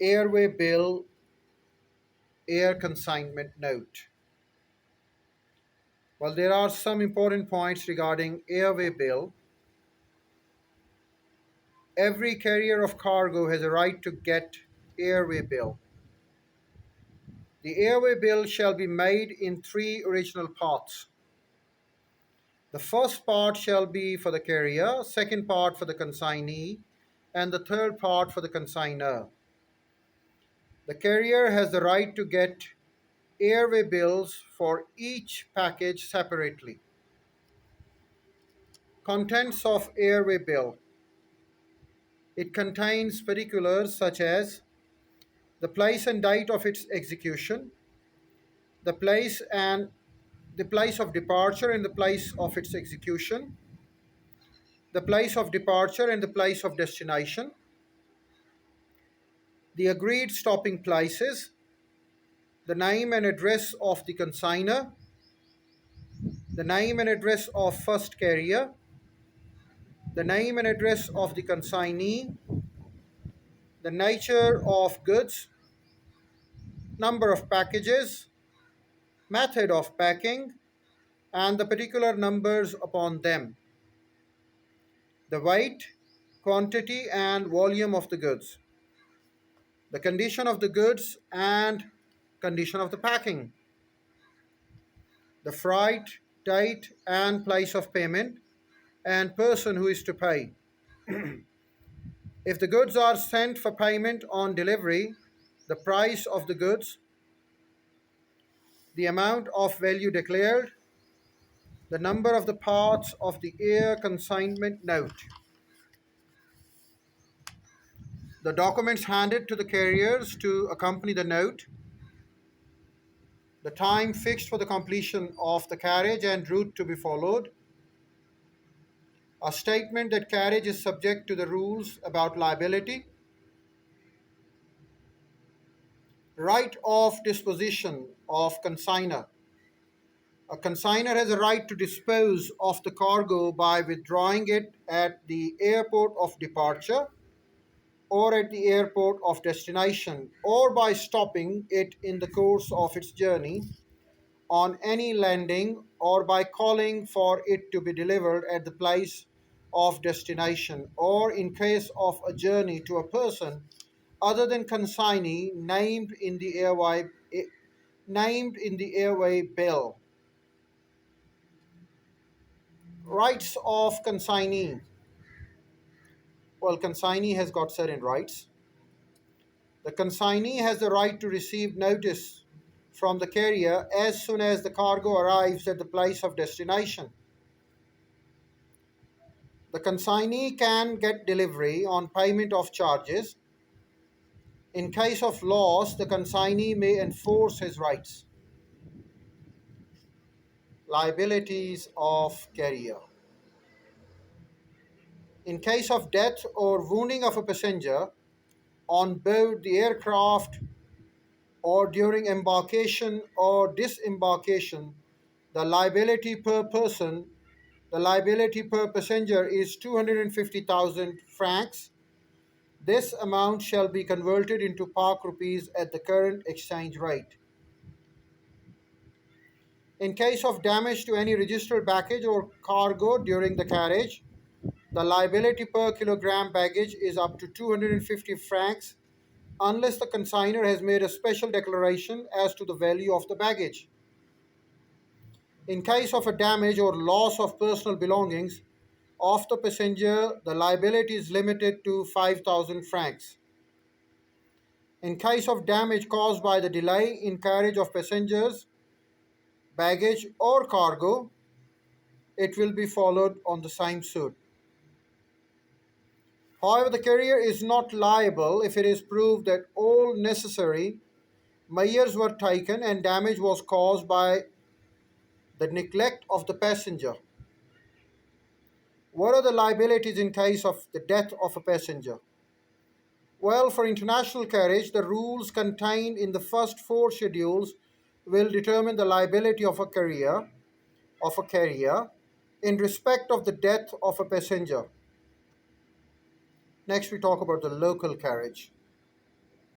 Airway bill, air consignment note. Well, there are some important points regarding airway bill. Every carrier of cargo has a right to get airway bill. The airway bill shall be made in three original parts. The first part shall be for the carrier, second part for the consignee, and the third part for the consignor. The carrier has the right to get airway bills for each package separately. Contents of airway bill. It contains particulars such as the place and date of its execution, the place and the place of departure and the place of its execution, the place of departure and the place of destination, the agreed stopping places, the name and address of the consignor, the name and address of first carrier, the name and address of the consignee, the nature of goods, number of packages, method of packing, and the particular numbers upon them, the weight, quantity, and volume of the goods, the condition of the goods and condition of the packing, the freight, date, and place of payment, and person who is to pay. If the goods are sent for payment on delivery, the price of the goods, the amount of value declared, the number of the parts of the air consignment note, the documents handed to the carriers to accompany the note, the time fixed for the completion of the carriage and route to be followed, a statement that carriage is subject to the rules about liability, right of disposition of consignor. A consignor has a right to dispose of the cargo by withdrawing it at the airport of departure or at the airport of destination, or by stopping it in the course of its journey on any landing, or by calling for it to be delivered at the place of destination, or in case of a journey to a person other than consignee named in the airway bill. Rights of consignee. Well, consignee has got certain rights. The consignee has the right to receive notice from the carrier as soon as the cargo arrives at the place of destination. The consignee can get delivery on payment of charges. In case of loss, the consignee may enforce his rights. Liabilities of carrier. In case of death or wounding of a passenger on board the aircraft or during embarkation or disembarkation, the liability per person, the liability per passenger is 250,000 francs. This amount shall be converted into Pak rupees at the current exchange rate. In case of damage to any registered baggage or cargo during the carriage, the liability per kilogram baggage is up to 250 francs unless the consignor has made a special declaration as to the value of the baggage. In case of a damage or loss of personal belongings of the passenger, the liability is limited to 5,000 francs. In case of damage caused by the delay in carriage of passengers, baggage, or cargo, it will be followed on the same suit. However, the carrier is not liable if it is proved that all necessary measures were taken and damage was caused by the neglect of the passenger. What are the liabilities in case of the death of a passenger? Well, for international carriage, the rules contained in the first four schedules will determine the liability of a carrier in respect of the death of a passenger. Next, we talk about the local carriage.